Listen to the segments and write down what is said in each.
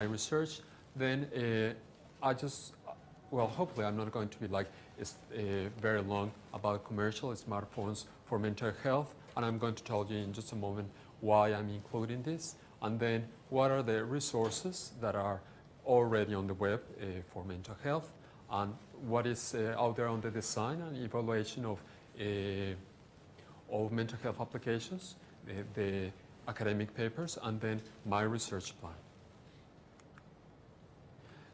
my research, then hopefully I'm not going to be very long about commercial smartphones for mental health, and I'm going to tell you in just a moment why I'm including this, and then what are the resources that are already on the web for mental health, and what is out there on the design and evaluation of mental health applications, the academic papers, and then my research plan.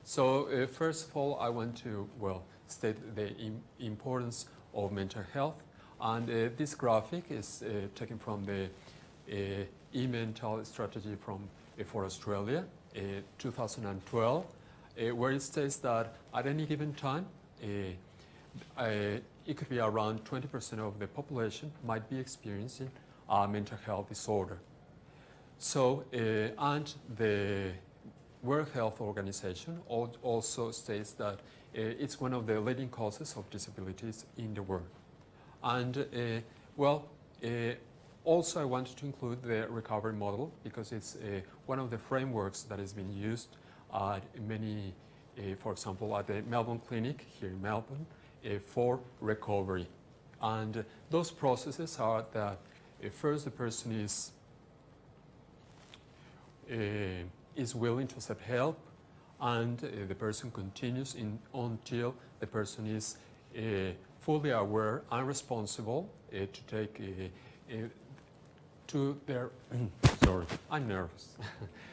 So first of all, I want to, state the importance of mental health. And this graphic is taken from the e-mental strategy for Australia, 2012, where it states that at any given time, it could be around 20% of the population might be experiencing a mental health disorder. So, and the World Health Organization also states that it's one of the leading causes of disabilities in the world. And also I wanted to include the recovery model because it's one of the frameworks that has been used at many, for example, at the Melbourne clinic here in Melbourne for recovery. And those processes are that first the person is willing to accept help, and the person continues until the person is fully aware and responsible to take to their sorry, I'm nervous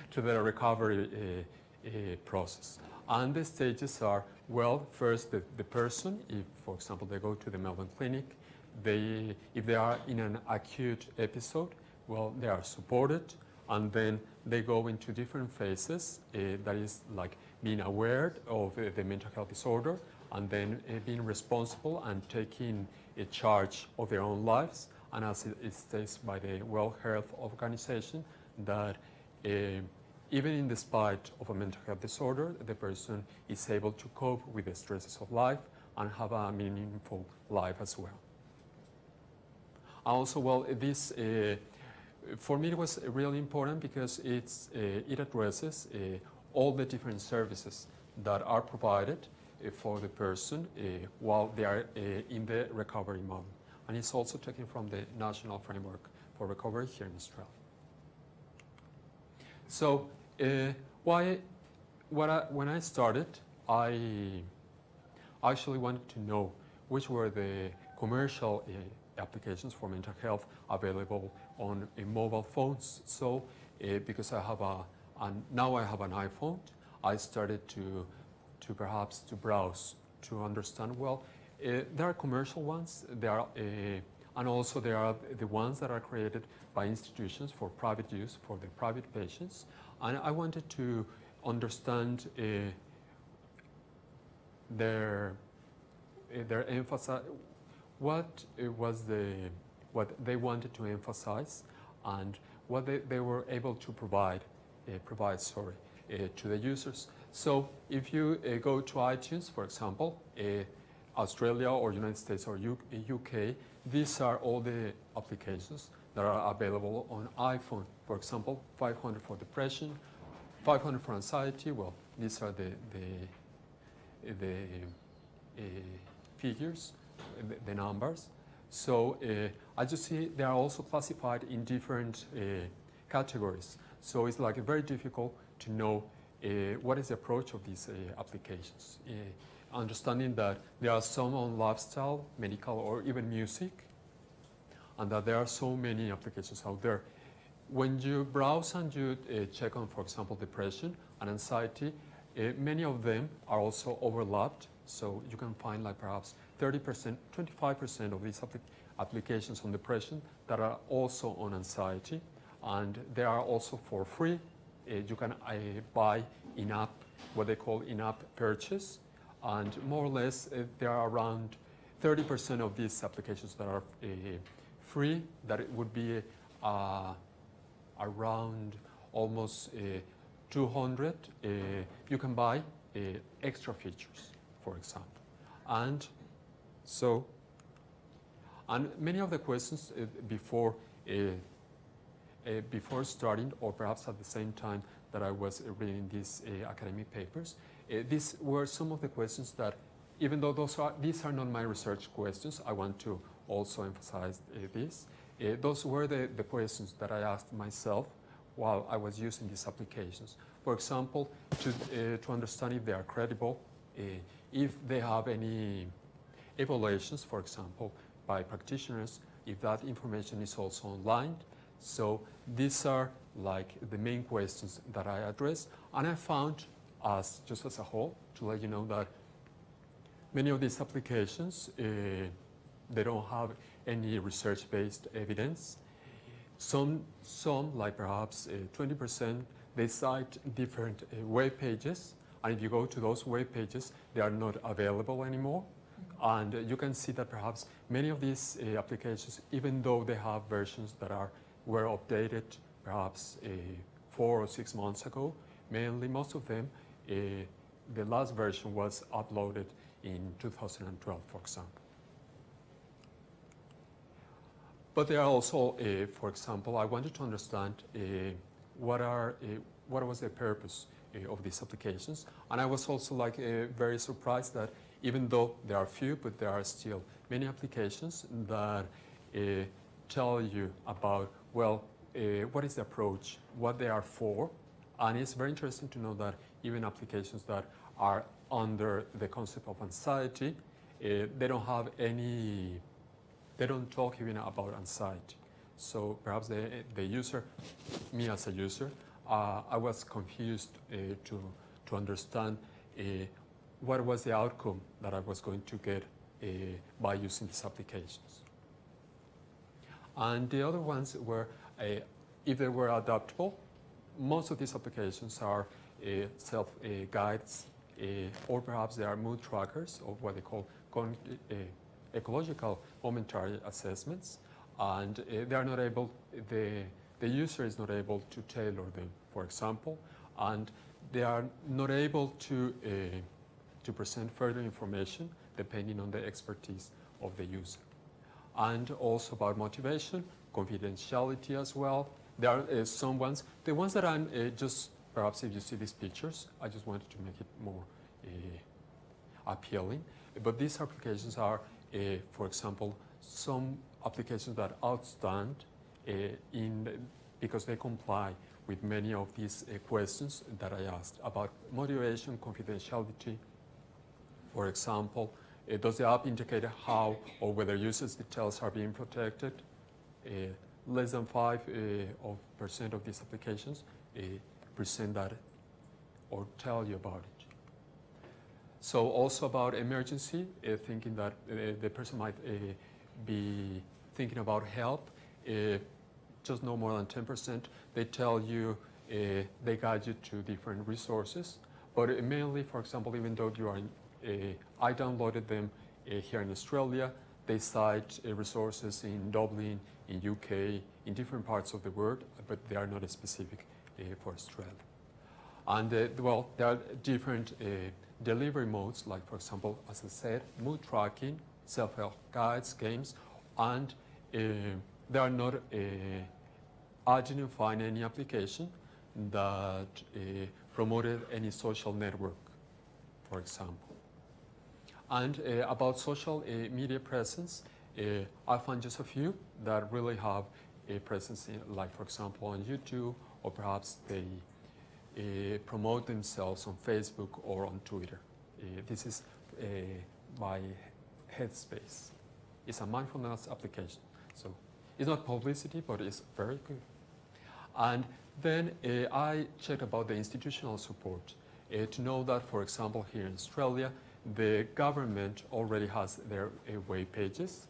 to their recovery process. And the stages are, first the person, if for example they go to the Melbourne clinic, if they are in an acute episode, they are supported, and then they go into different phases, that is like being aware of the mental health disorder, and then being responsible and taking a charge of their own lives. And as it states by the World Health Organization, that even in spite of a mental health disorder, the person is able to cope with the stresses of life and have a meaningful life as well. Also, this for me it was really important because it addresses all the different services that are provided for the person while they are in the recovery model. And it's also taken from the National Framework for Recovery here in Australia. So when I started, I actually wanted to know which were the commercial applications for mental health available on mobile phones. So because now I have an iPhone, I started to perhaps browse to understand, there are commercial ones, and also there are the ones that are created by institutions for private use, for the private patients. And I wanted to understand their emphasis, what they wanted to emphasize, and what they were able to provide to the users. So if you go to iTunes, for example, Australia or United States or UK, these are all the applications that are available on iPhone. For example, 500 for depression, 500 for anxiety. These are the figures, the numbers. So as you see, they are also classified in different categories. So it's very difficult to know what is the approach of these applications. Understanding that there are some on lifestyle, medical, or even music, and that there are so many applications out there. When you browse and you check on, for example, depression and anxiety, many of them are also overlapped. So you can find perhaps 30%, 25% of these applications on depression that are also on anxiety, and they are also for free. You can buy in-app, what they call in-app purchase, and more or less there are around 30% of these applications that are free, that it would be around almost 200. You can buy extra features, for example. And many of the questions before starting, or perhaps at the same time that I was reading these academic papers. These were some of the questions that, even though these are not my research questions, I want to also emphasize this. Those were the questions that I asked myself while I was using these applications. For example, to understand if they are credible, if they have any evaluations, for example, by practitioners, if that information is also online. So these are like the main questions that I addressed, and I found, just as a whole, to let you know that many of these applications, they don't have any research-based evidence. Some like perhaps 20%, they cite different web pages, and if you go to those web pages, they are not available anymore. And you can see that perhaps many of these applications, even though they have versions that were updated perhaps 4 or 6 months ago, mainly most of them, the last version was uploaded in 2012, for example. But there are also, for example, I wanted to understand what was the purpose of these applications, and I was also like very surprised that even though there are few, but there are still many applications that tell you about, well, what is the approach, what they are for, and it's very interesting to know that even applications that are under the concept of anxiety, they don't have any, they don't talk even about anxiety. So perhaps the user, me as a user, I was confused to understand what was the outcome that I was going to get by using these applications. And the other ones were, if they were adaptable, most of these applications are self-guides, or perhaps they are mood trackers, or what they call ecological momentary assessments, and they are not able, the user is not able to tailor them, for example, and they are not able to present further information depending on the expertise of the user. And also about motivation, confidentiality as well. There are some ones, the ones that I'm just, perhaps if you see these pictures, I just wanted to make it more appealing. But these applications are, for example, some applications that outstand because they comply with many of these questions that I asked about motivation, confidentiality. For example, does the app indicate how or whether users' details are being protected? Less than 5% of these applications present that or tell you about it. So also about emergency, thinking that the person might be thinking about help, just no more than 10%. They tell you, they guide you to different resources. But mainly, for example, even though you are I downloaded them here in Australia. They cite resources in Dublin, in UK, in different parts of the world, but they are not specific for Australia. And well, there are different delivery modes, like for example, as I said, mood tracking, self-help guides, games, and they are not, I didn't find any application that promoted any social network, for example. And about social media presence, I found just a few that really have a presence in, like for example on YouTube, or perhaps they promote themselves on Facebook or on Twitter. This is by Headspace. It's a mindfulness application. So it's not publicity, but it's very good. And then I checked about the institutional support to know that, for example, here in Australia, the government already has their web pages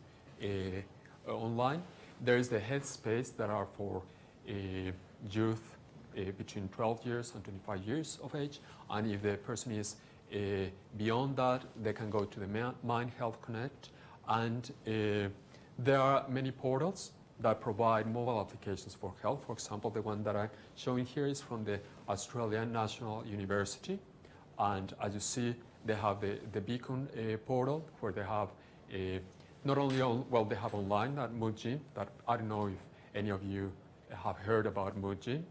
online. There is the Headspace that are for youth between 12 years and 25 years of age. And if the person is beyond that, they can go to the Mind Health Connect. And there are many portals that provide mobile applications for health. For example, the one that I'm showing here is from the Australian National University. And as you see, they have the Beacon portal where they have not only well, they have online that Mood Gym, that I don't know if any of you have heard about Mood Gym.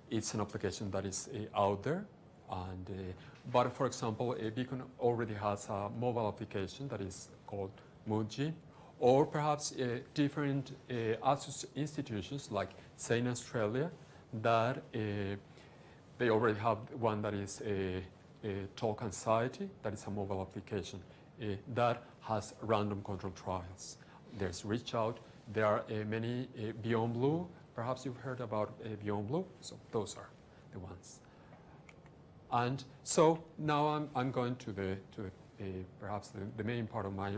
it's an application that is out there. And, but for example, Beacon already has a mobile application that is called Muji, or perhaps different institutions like, say, in Australia, that they already have one that is a Talk Anxiety, that is a mobile application that has random control trials. There's Reach Out, there are many Beyond Blue, perhaps you've heard about Beyond Blue, so those are the ones. And so now I'm going to perhaps the main part of my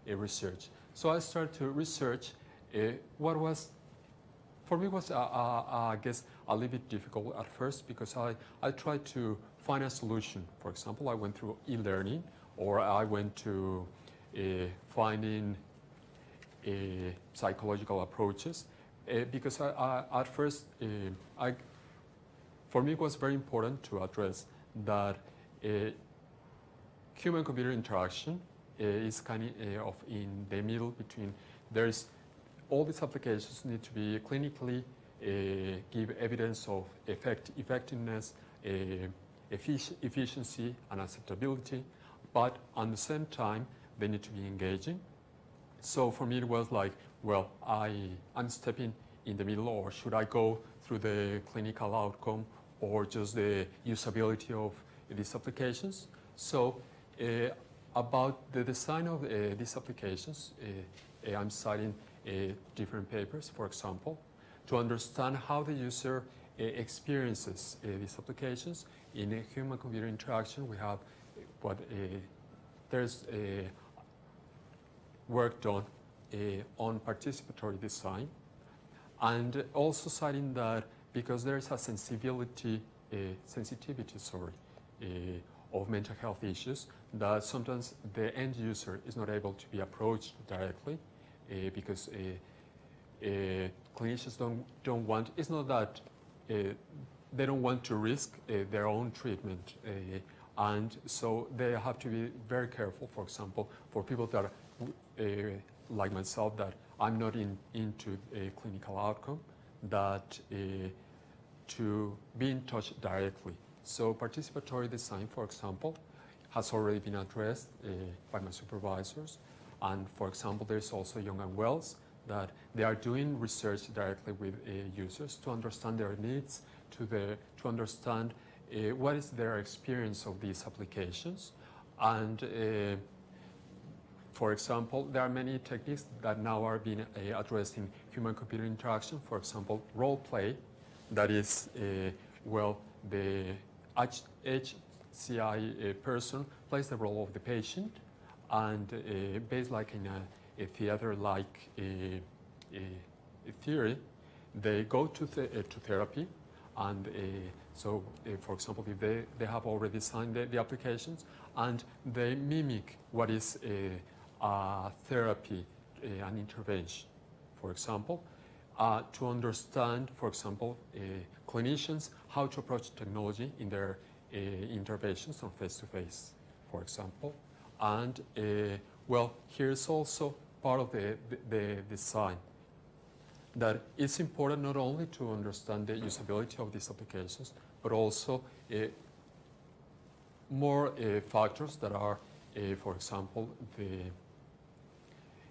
research. So I started to research what was, for me, was I guess a little bit difficult at first, because I tried to find a solution. For example, I went through e-learning, or I went to finding psychological approaches, because at first, for me, it was very important to address that human-computer interaction is kind of in the middle between, there's all these applications need to be clinically give evidence of effectiveness, efficiency, and acceptability, but at the same time, they need to be engaging. So for me, it was like, well, I'm stepping in the middle, or should I go through the clinical outcome or just the usability of these applications? So about the design of these applications, I'm citing different papers, for example, to understand how the user experiences these applications. In a human-computer interaction, we have there's work done on participatory design, and also citing that because there is a sensitivity, of mental health issues, that sometimes the end user is not able to be approached directly, because clinicians don't want. It's not that they don't want to risk their own treatment, and so they have to be very careful. For example, for people that are like myself, that I'm not into a clinical outcome, that to be in touch directly. So participatory design, for example, has already been addressed by my supervisors. And for example, there's also Young and Wells, that they are doing research directly with users to understand their needs, to understand what is their experience of these applications. And for example, there are many techniques that now are being addressed in human-computer interaction. For example, role play, that is, well, the HCI person plays the role of the patient, and based like in a theater-like theory, they go to therapy, and so, for example, if they have already signed the applications, and they mimic what is a therapy, an intervention, for example, to understand, for example, clinicians, how to approach technology in their interventions on face-to-face, for example. And, well, here's also part of the design, that it's important not only to understand the usability of these applications, but also more factors that are, for example, the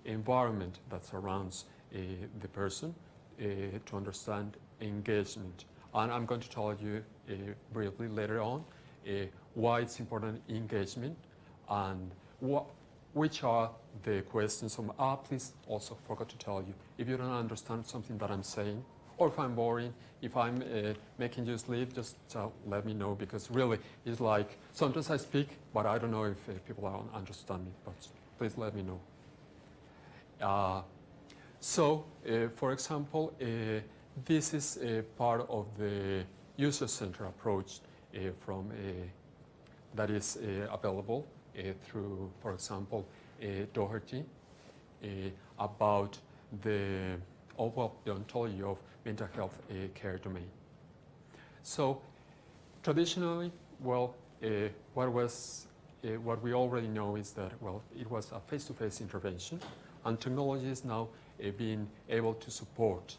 environment that surrounds the person, to understand engagement. And I'm going to tell you briefly later on why it's important engagement, and which are the questions. Please also forgot to tell you, if you don't understand something that I'm saying, or if I'm boring, if I'm making you sleep, just let me know, because really it's like sometimes I speak, but I don't know if people don't understand me, but please let me know. So, for example, this is a part of the user-centered approach that is available through, for example, Doherty, about the ontology of mental health care domain. So, traditionally, well, what we already know is that, well, it was a face-to-face intervention, and technology is now being able to support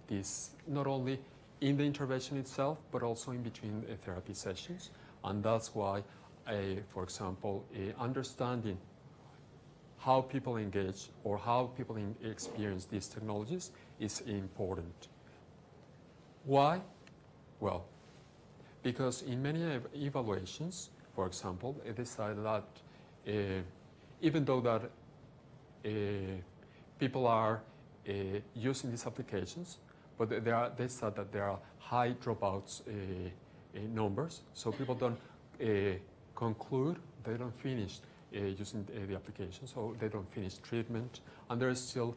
this, not only in the intervention itself, but also in between therapy sessions. And that's why, for example, understanding how people engage or how people experience these technologies is important. Why? Well, because in many evaluations, for example, they decide that even though that people are using these applications, but they said that there are high dropouts numbers, so people don't conclude, they don't finish using the application, so they don't finish treatment, and there is still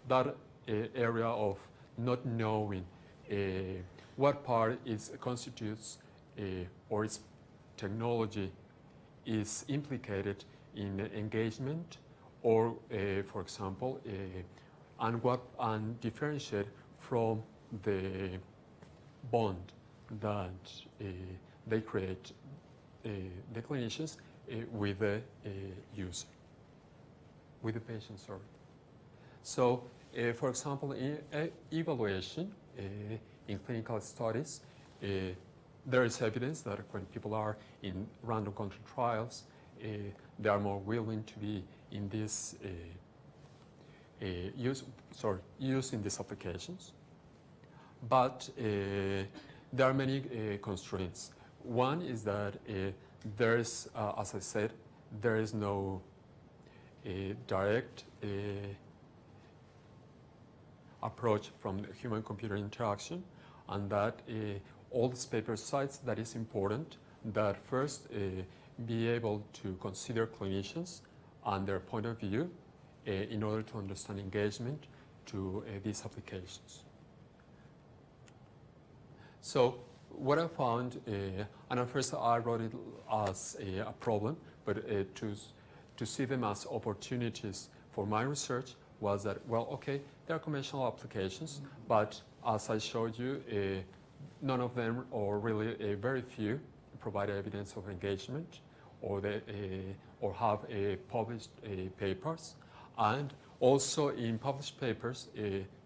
that area of not knowing what part constitutes or its technology is implicated in engagement, or for example, and differentiate from the bond that they create, the clinicians, with the user, with the patient, sorry. So, for example, in evaluation, in clinical studies, there is evidence that when people are in random control trials, they are more willing to be in this using these applications. But there are many constraints. One is that there is, as I said, there is no direct approach from human-computer interaction, and that all these paper cites that is important, that first be able to consider clinicians and their point of view in order to understand engagement to these applications. So what I found, and at first I wrote it as a problem, but to see them as opportunities for my research was that, well, okay, there are conventional applications, but as I showed you, none of them, or really very few, provide evidence of engagement, or have published papers. And also in published papers,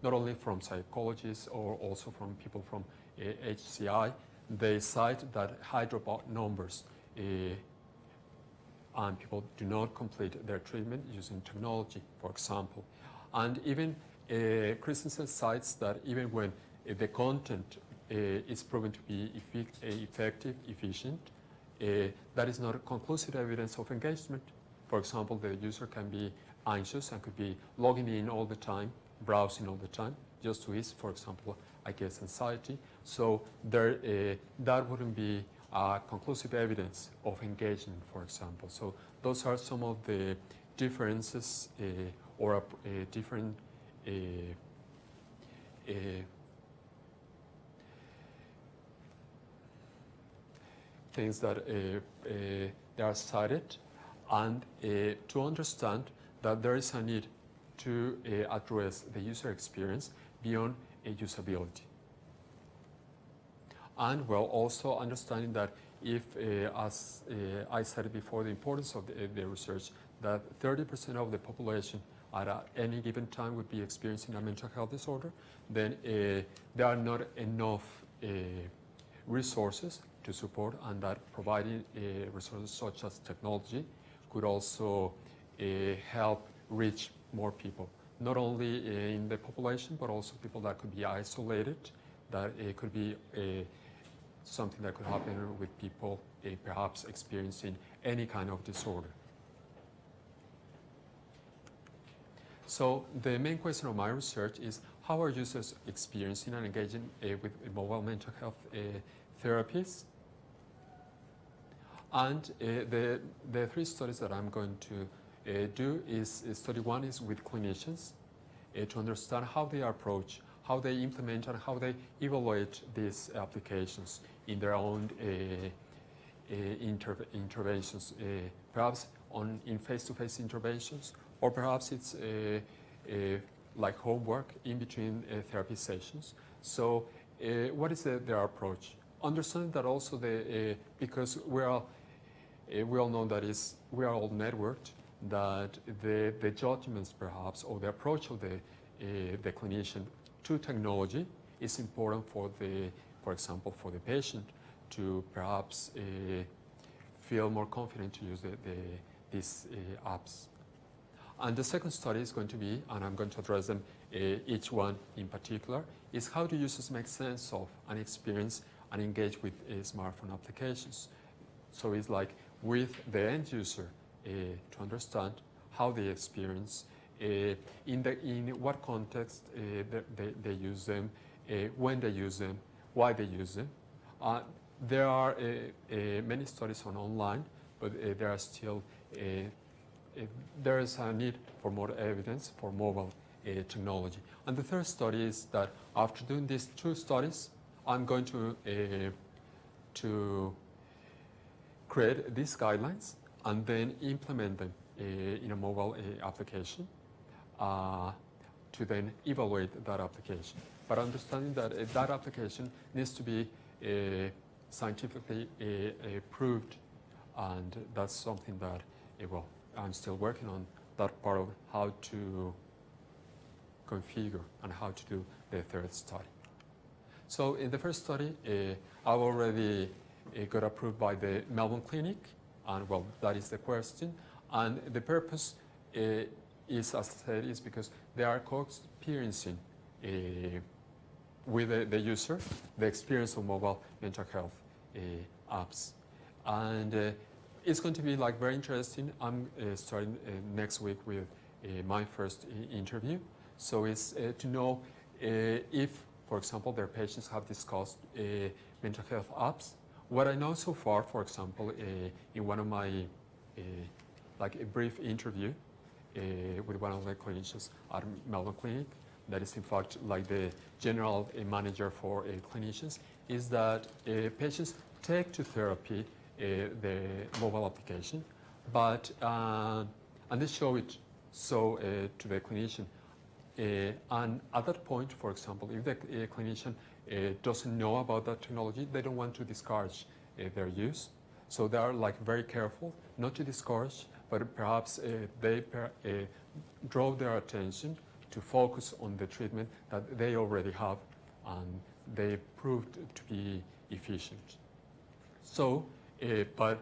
not only from psychologists or also from people from HCI, they cite that high dropout numbers and people do not complete their treatment using technology, for example. And even Christensen cites that even when the content is proven to be effective, efficient, that is not conclusive evidence of engagement. For example, the user can be anxious and could be logging in all the time, browsing all the time, just to ease, for example, I guess, anxiety. So there, that wouldn't be conclusive evidence of engagement, for example. So those are some of the differences or different things that they are cited, and to understand that there is a need to address the user experience beyond usability. And well, also understanding that if, as I said before, the importance of the research, that 30% of the population at any given time would be experiencing a mental health disorder, then there are not enough resources to support, and that providing resources such as technology could also help reach more people, not only in the population, but also people that could be isolated, that it could be something that could happen with people perhaps experiencing any kind of disorder. So the main question of my research is, how are users experiencing and engaging with mobile mental health therapies? And the three studies that I'm going to do is, study one is with clinicians to understand how they approach, how they implement, and how they evaluate these applications in their own interventions, perhaps in face-to-face interventions, or perhaps it's like homework in between therapy sessions. So what is their approach? Understand that also because we all know that we are all networked, that the judgments perhaps, or the approach of the clinician to technology it's important for example, for the patient to perhaps feel more confident to use these apps. And the second study is going to be, and I'm going to address them each one in particular, is how do users make sense of an experience and engage with smartphone applications. So it's like with the end user to understand how they experience, in what context they use them, when they use them, why they use them. There are many studies online, but there are still there is a need for more evidence for mobile technology. And the third study is that after doing these two studies, I'm going to create these guidelines and then implement them in a mobile application to then evaluate that application. But understanding that that application needs to be scientifically proved, and that's something that, well, I'm still working on that part of how to configure and how to do the third study. So in the first study, I've already got approved by the Melbourne clinic, and well, that is the question. And the purpose is, as I said, is because they are co-experiencing with the user the experience of mobile mental health apps. And it's going to be like very interesting. I'm starting next week with my first interview. So it's to know if, for example, their patients have discussed mental health apps. What I know so far, for example, in one of my, like a brief interview with one of the clinicians at Melbourne Clinic, that is in fact like the general manager for clinicians, is that patients take to therapy the mobile application, but and they show it so to the clinician. And at that point, for example, if the clinician doesn't know about that technology, they don't want to discourage their use. So they are like very careful not to discourage, but perhaps they draw their attention to focus on the treatment that they already have and they proved to be efficient. So, but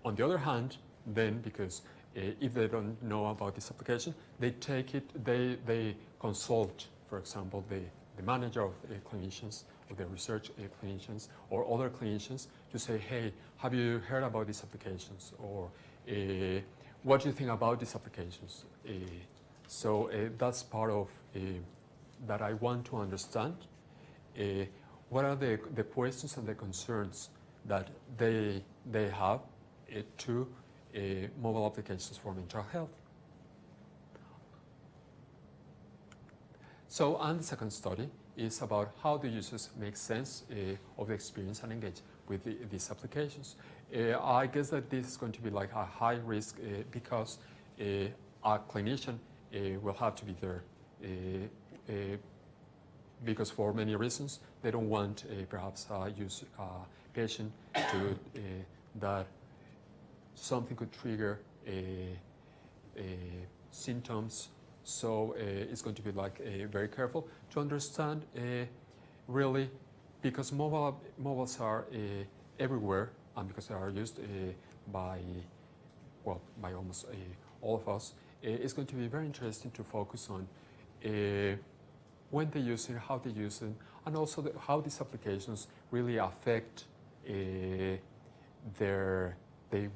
on the other hand, then because if they don't know about this application, they take it, they consult, for example, the manager of clinicians or the research clinicians or other clinicians to say, hey, have you heard about these applications? Or what do you think about these applications? So that's part of that I want to understand. What are the questions and the concerns that they have to mobile applications for mental health? So, and the second study is about how the users make sense of the experience and engage with these applications. I guess that this is going to be like a high risk because a clinician will have to be there because for many reasons they don't want perhaps a patient to that something could trigger symptoms. So it's going to be like very careful to understand really, because mobiles are everywhere, and because they are used by almost all of us. It's going to be very interesting to focus on when they use it, how they use it, and also how these applications really affect their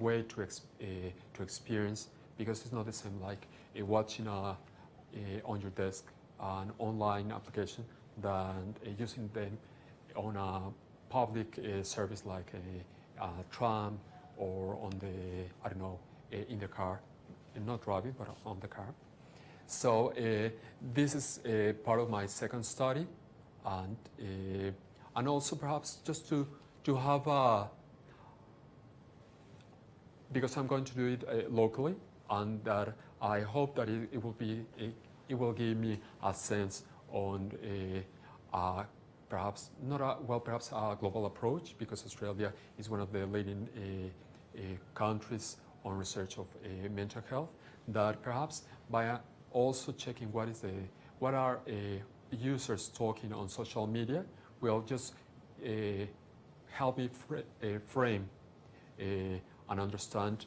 way to experience, because it's not the same like watching on your desk an online application than using them on a public service like a tram or on the, I don't know, in the car, not driving, but on the car. So this is part of my second study, and also perhaps just to have a, because I'm going to do it locally, and that I hope that it will give me a sense on perhaps perhaps a global approach, because Australia is one of the leading countries on research of mental health. That perhaps by also checking what are users talking on social media will just help me frame and understand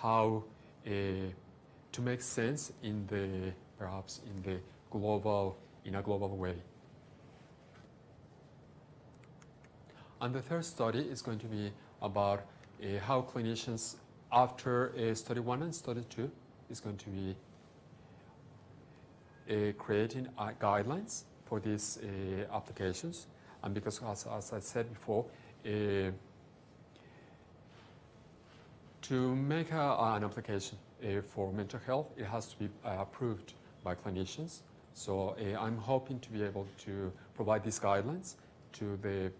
how to make sense in the perhaps in a global way. And the third study is going to be about how clinicians after study 1 and study 2 is going to be creating guidelines for these applications. And because as I said before, to make an application for mental health, it has to be approved by clinicians. So I'm hoping to be able to provide these guidelines to the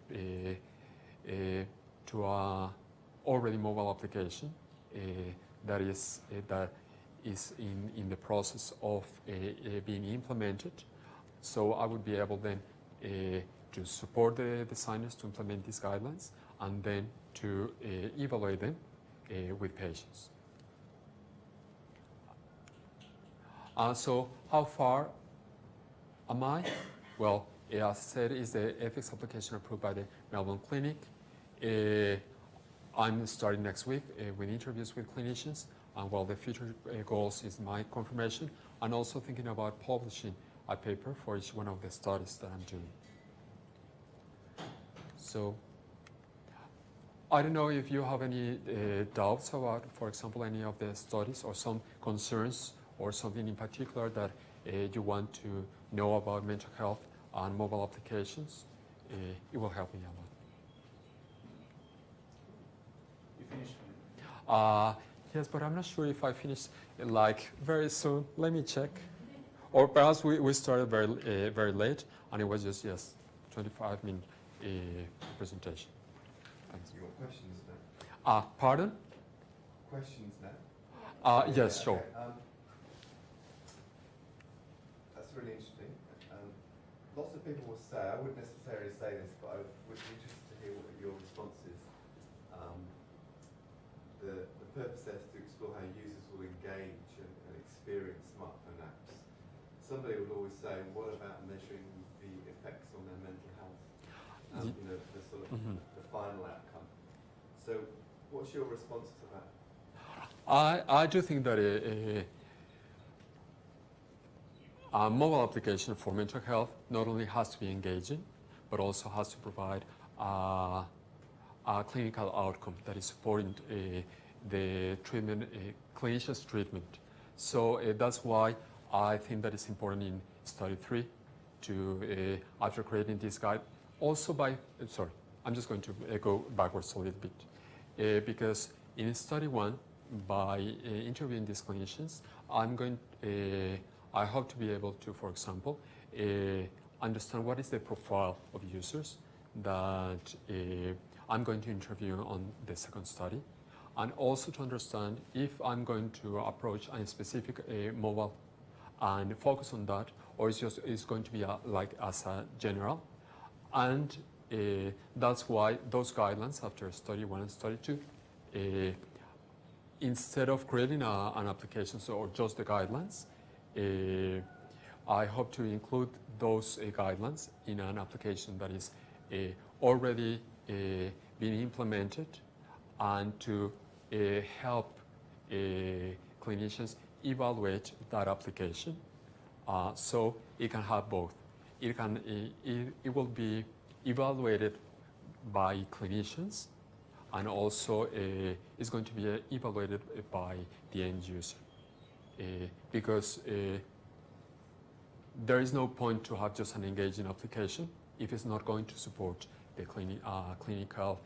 to a already mobile application that is in the process of being implemented. So I would be able then to support the designers to implement these guidelines and then to evaluate them with patients. So how far am I? Well, as I said, is the ethics application approved by the Melbourne Clinic. I'm starting next week with interviews with clinicians, and while the future goals is my confirmation, and also thinking about publishing a paper for each one of the studies that I'm doing. So I don't know if you have any doubts about, for example, any of the studies or some concerns or something in particular that you want to know about mental health and mobile applications. It will help me a lot. You finished? Yes, but I'm not sure if I finish like very soon. Let me check. Or perhaps we started very late and it was just 25-minute presentation. Thanks. You got questions now? Pardon? Questions now? Yes, sure. Okay. That's really interesting. Lots of people will say, I wouldn't necessarily say this, but I would be interested to hear what your response is. The purpose there is to explore how users will engage and experience smartphone apps. Somebody would always say, what about measuring the effects on their mental health? The sort of the final outcome. So what's your response to that? I do think that a mobile application for mental health not only has to be engaging, but also has to provide a clinical outcome that is supporting the treatment, clinician's treatment. So that's why I think that it's important in study 3 to, after creating this guide, also by, sorry, I'm just going to go backwards a little bit. Because in study 1, by interviewing these clinicians, I hope to be able to, for example, understand what is the profile of users that I'm going to interview on the second study, and also to understand if I'm going to approach a specific mobile and focus on that, or it's going to be like as a general. And that's why those guidelines after study 1 and study 2, instead of creating an application or just the guidelines, I hope to include those guidelines in an application that is already being implemented, and to help clinicians evaluate that application. So it can have both. It will be evaluated by clinicians, and also it's going to be evaluated by the end user. Because there is no point to have just an engaging application if it's not going to support the clinical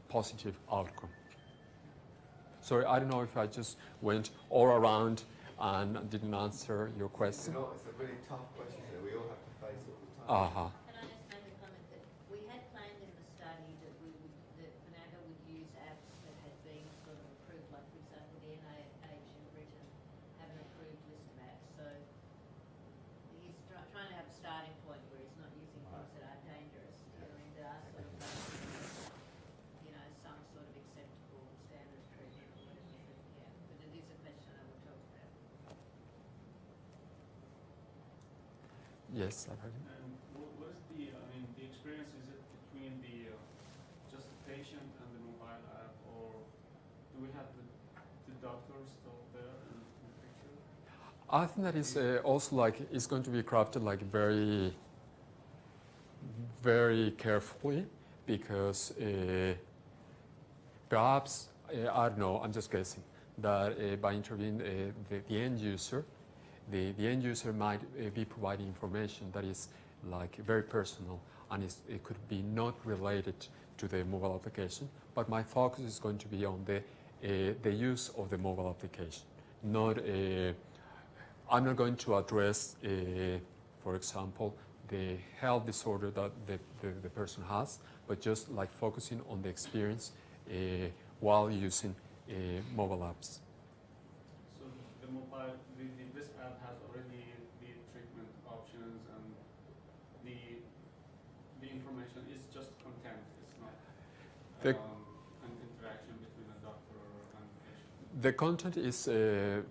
positive outcome. Sorry, I don't know if I just went all around and didn't answer your question. No, it's a really tough question that we all have to face all the time. Uh-huh. Can I just make a comment that we had planned in the study that Fernando would use apps that had been sort of approved, like for example the NIH in Britain have an approved list of apps. So he's trying to have a starting point where he's not using things that are dangerous, and there are sort of some sort of acceptable standard of treatment or whatever. But it is a question I will talk about. Yes, I've heard it. And what is the, I mean, the experience, is it between the, just the patient and the mobile app, or do we have the doctor still there in the picture? I think that is also like it's going to be crafted like very, very carefully because perhaps I don't know. I'm just guessing that by interviewing the end user, the end user might be providing information that is like very personal and it could be not related to the mobile application. But my focus is going to be on the use of the mobile application. Not I'm not going to address, for example, the health disorder that the person has, but just like focusing on the experience while using mobile apps. So the mobile, this app has already the treatment options and the information is just content. It's not The- an interaction between a doctor and patient. The content is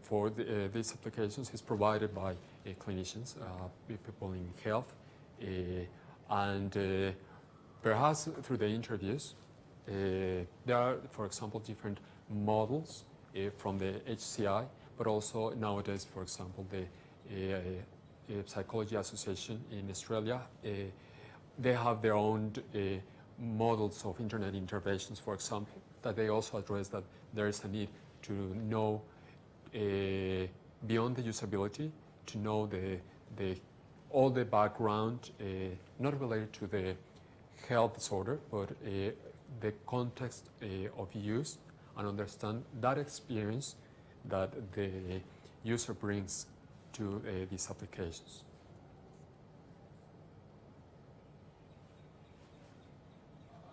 for these applications is provided by clinicians, people in health, and perhaps through the interviews, there are, for example, different models from the HCI, but also nowadays, for example, the Psychology Association in Australia, they have their own models of internet interventions, for example, that they also address that there is a need to know beyond the usability, to know all the background, not related to the health disorder, but the context of use, and understand that experience that the user brings to these applications.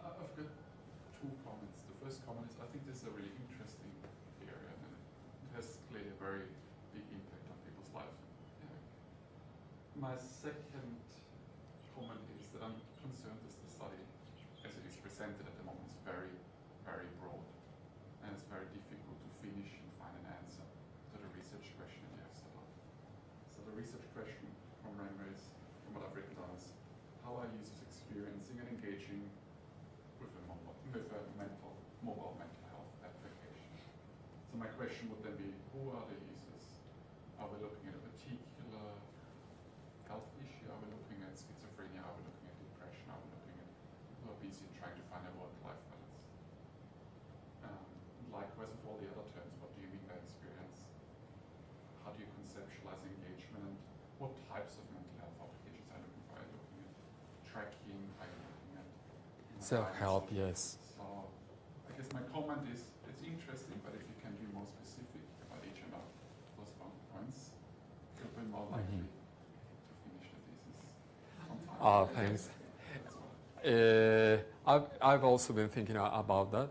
I've got two comments. The first comment is I think this is a really interesting area and it has clearly a very big impact on people's lives. My second comment is that I'm concerned that the study, as it is presented at the moment, is very, very broad. And it's very difficult to finish and find an answer to the research question you have set up. So the research question from Remmer is, from what I've written down, is how are users experiencing and engaging with a mobile mental health application? So my question would then be, who are the users? Are we looking at a particular health issue? Are we looking at schizophrenia? Are we looking at depression? Are we looking at people who are busy and trying to find a work-life balance? Likewise with all the other terms, what do you mean by experience? How do you conceptualize engagement? And what types of mental health applications are you looking for? Are you looking at tracking? Are you looking at Self-help, yes. So I guess my comment is it's interesting, but if you can be more specific about each of those points, you'll be more likely to finish the thesis on time. Thanks. That's all. I've also been thinking about that.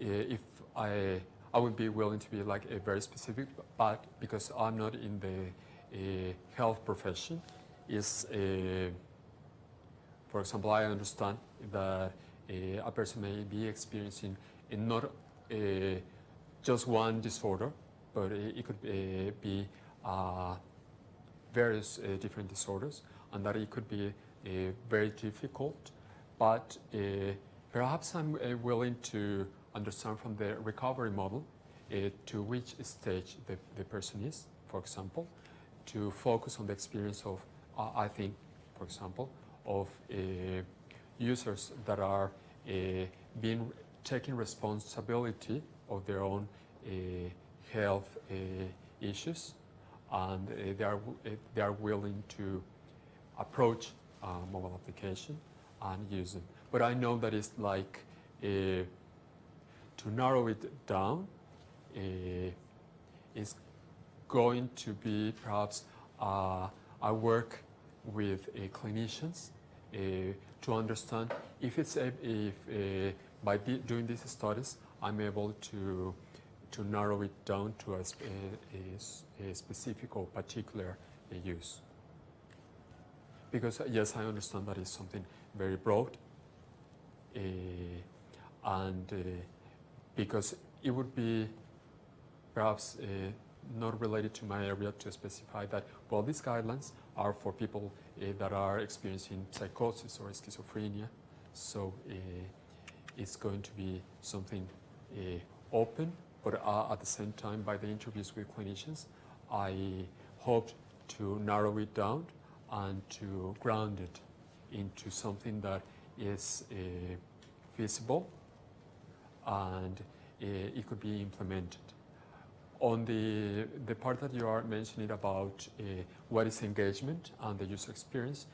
If I would be willing to be like a very specific, but because I'm not in the health profession, is for example, I understand that a person may be experiencing not just one disorder, but it could be various different disorders, and that it could be very difficult. But perhaps I'm willing to understand from the recovery model to which stage the person is, for example, to focus on the experience of, I think, for example, of users that are taking responsibility of their own health issues, and they are willing to approach mobile application and use them. But I know that it's like to narrow it down is going to be perhaps I work with clinicians to understand if it's by doing these studies I'm able to narrow it down to a specific or particular use. Because yes, I understand that is something very broad, and because it would be perhaps not related to my area to specify that, well, these guidelines are for people that are experiencing psychosis or schizophrenia. So it's going to be something open, but at the same time, by the interviews with clinicians, I hoped to narrow it down and to ground it into something that is feasible and it could be implemented. On the part that you are mentioning about what is engagement and the user experience,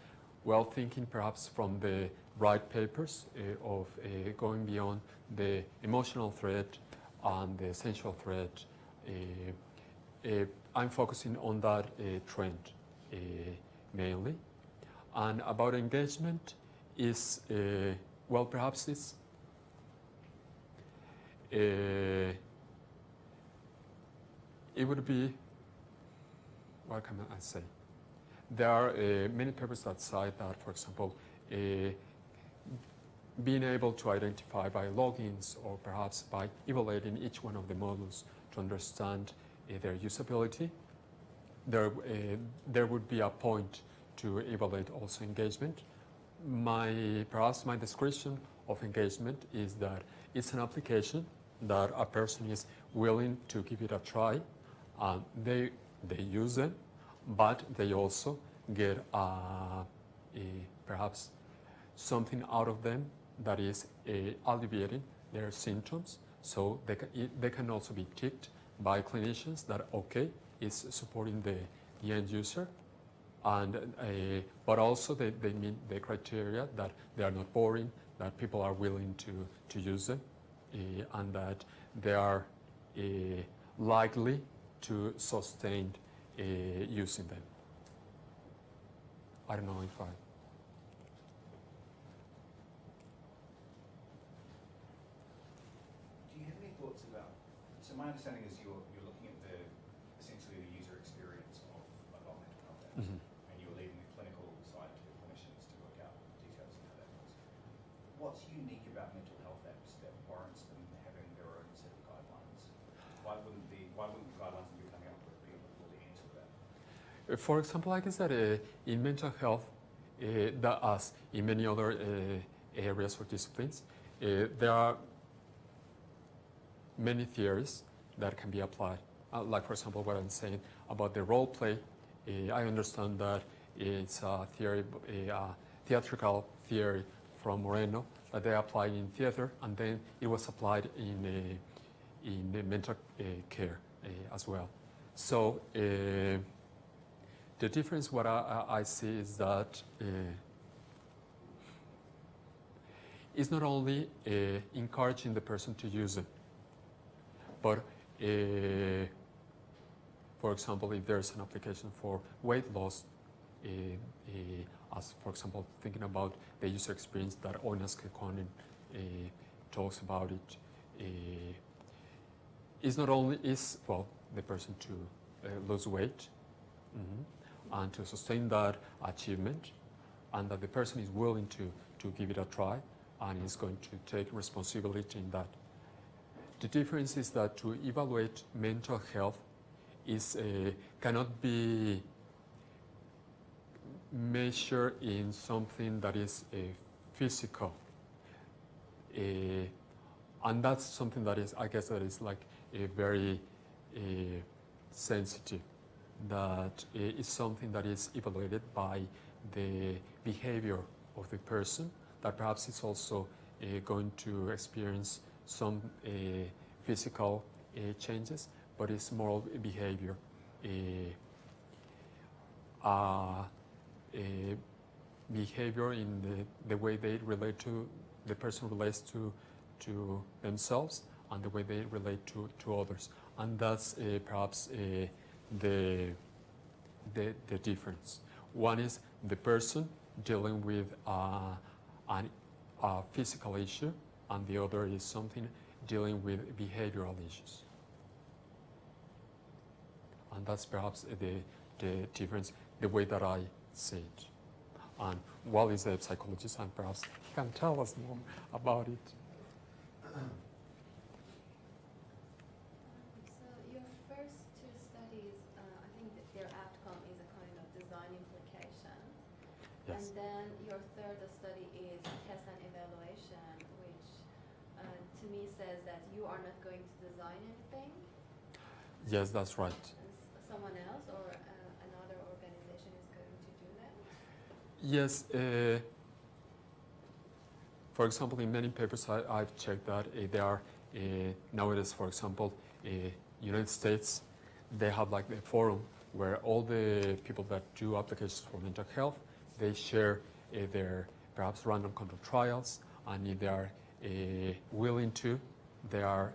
well, thinking perhaps from the right papers of going beyond the emotional threat and the essential threat, I'm focusing on that trend mainly. And about engagement is, well, perhaps it's it would be, what can I say? There are many papers that cite that, for example, being able to identify by logins or perhaps by evaluating each one of the modules to understand their usability, there would be a point to evaluate also engagement. Perhaps my description of engagement is that it's an application that a person is willing to give it a try. They use it, but they also get perhaps something out of them that is alleviating their symptoms. So they can also be ticked by clinicians that, okay, it's supporting the end user, and but also they meet the criteria that they are not boring, that people are willing to use them, and that they are likely to sustain using them. I don't know if I... Do you have any thoughts about, so my understanding is you're looking at essentially the user experience of mental health apps, and you're leaving the clinical side to the clinicians to work out details of how that works. What's unique about mental health apps that warrants them having their own set of guidelines? Why wouldn't the guidelines that you're coming up with be able to answer that? For example, like I said, in mental health, as in many other areas or disciplines, there are many theories that can be applied. Like, for example, what I'm saying about the role play, I understand that it's a theory, a theatrical theory from Moreno that they applied in theater, and then it was applied in the mental care as well. So the difference, what I see is that it's not only encouraging the person to use it, but for example, if there's an application for weight loss, as for example, thinking about the user experience that Oinas Kekkonen talks about it, it's not only the person to lose weight, and to sustain that achievement, and that the person is willing to give it a try and is going to take responsibility in that. The difference is that to evaluate mental health cannot be measured in something that is physical, and that's something that is, I guess, that is like very sensitive. That is something that is evaluated by the behavior of the person, that perhaps it's also going to experience some physical changes, but it's more behavior. Behavior in the way they relate to, the person relates to themselves and the way they relate to others. And that's perhaps the difference. One is the person dealing with a physical issue, and the other is something dealing with behavioral issues. And that's perhaps the difference, the way that I see it. And Wally is a psychologist, and perhaps he can tell us more about it. So your first two studies, I think that their outcome is a kind of design implication Yes. And then your third study is test and evaluation, which to me says that you are not going to design anything. Yes, that's right. And someone else or another organization is going to do that? Yes. For example, in many papers I've checked that there are nowadays, for example, United States, they have like a forum where all the people that do applications for mental health, they share their perhaps random control trials, and if they are willing to, they are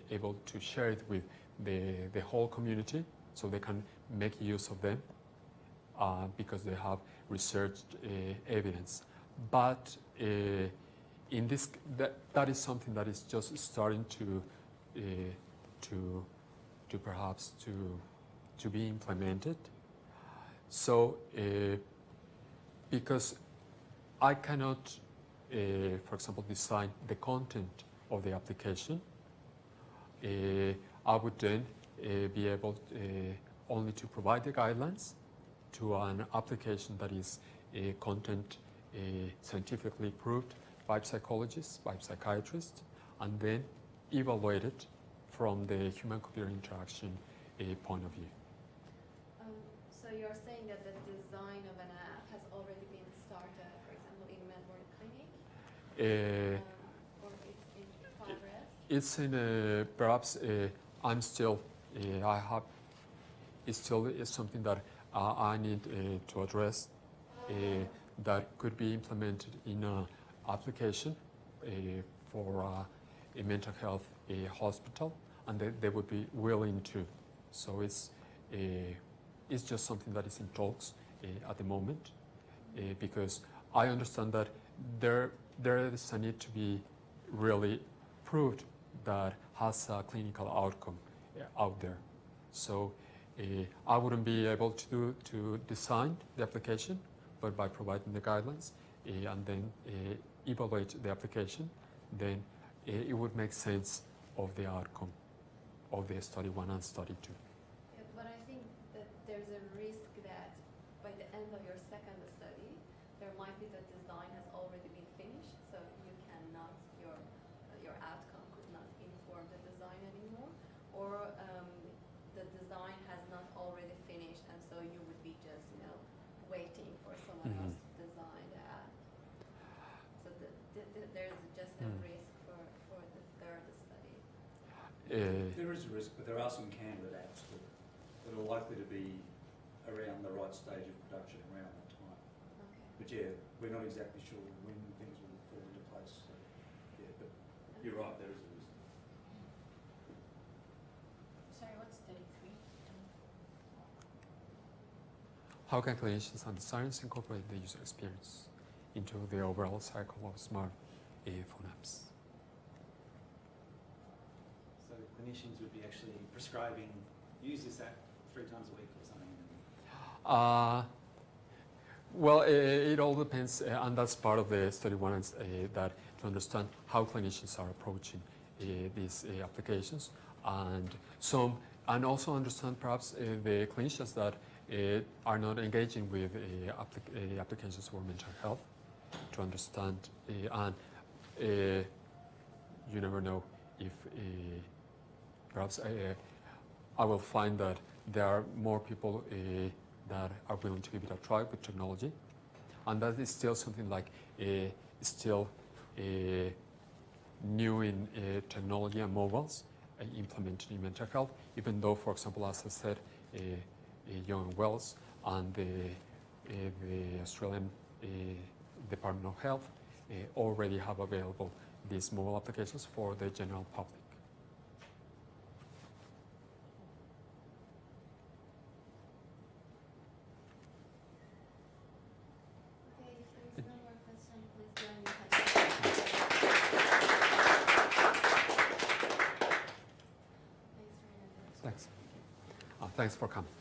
able to share it with the whole community, so they can make use of them because they have researched evidence. But in this, that is something that is just starting to perhaps to be implemented. So because I cannot, for example, design the content of the application, I would then be able only to provide the guidelines to an application that is content scientifically proved by psychologists, by psychiatrists, and then evaluate it from the human-computer interaction point of view. So you're saying that the design of an app has already been started, for example, in Melbourne Clinic, or it's in progress? It's in perhaps I'm still I have it's still is something that I need to address that could be implemented in an application for a mental health hospital, and they would be willing to. So it's just something that is in talks at the moment, because I understand that there is a need to be really proved that has a clinical outcome out there. So I wouldn't be able to design the application, but by providing the guidelines and then evaluate the application, then it would make sense of the outcome of the study 1 and study 2. Yeah, but I think that there's a risk that by the end of your second study, there might be the design has already been finished, so you cannot, your outcome could not inform the design anymore, or the design has not already finished, and so you would be just, waiting for someone else to design the app. So there's just a risk for the third study. There is a risk, but there are some candidate apps that are likely to be around the right stage of production around that time. Okay. But yeah, we're not exactly sure when things will fall into place. So, yeah, but you're right, there is a risk. Sorry, what's 33? How can clinicians and designers incorporate the user experience into the overall cycle of smart phone apps? So clinicians would be actually prescribing, use this app 3 times a week or something? Well, it all depends, and that's part of the study 1, that to understand how clinicians are approaching these applications, and also understand perhaps the clinicians that are not engaging with applications for mental health, to understand, and you never know if perhaps I will find that there are more people that are willing to give it a try with technology, and that is still something like still new in technology and mobiles implemented in mental health, even though, for example, as I said, Young Wells and the Australian Department of Health already have available these mobile applications for the general public. Okay, if there's no more question, please join me. Thanks, Fernando. Thanks. Thanks for coming.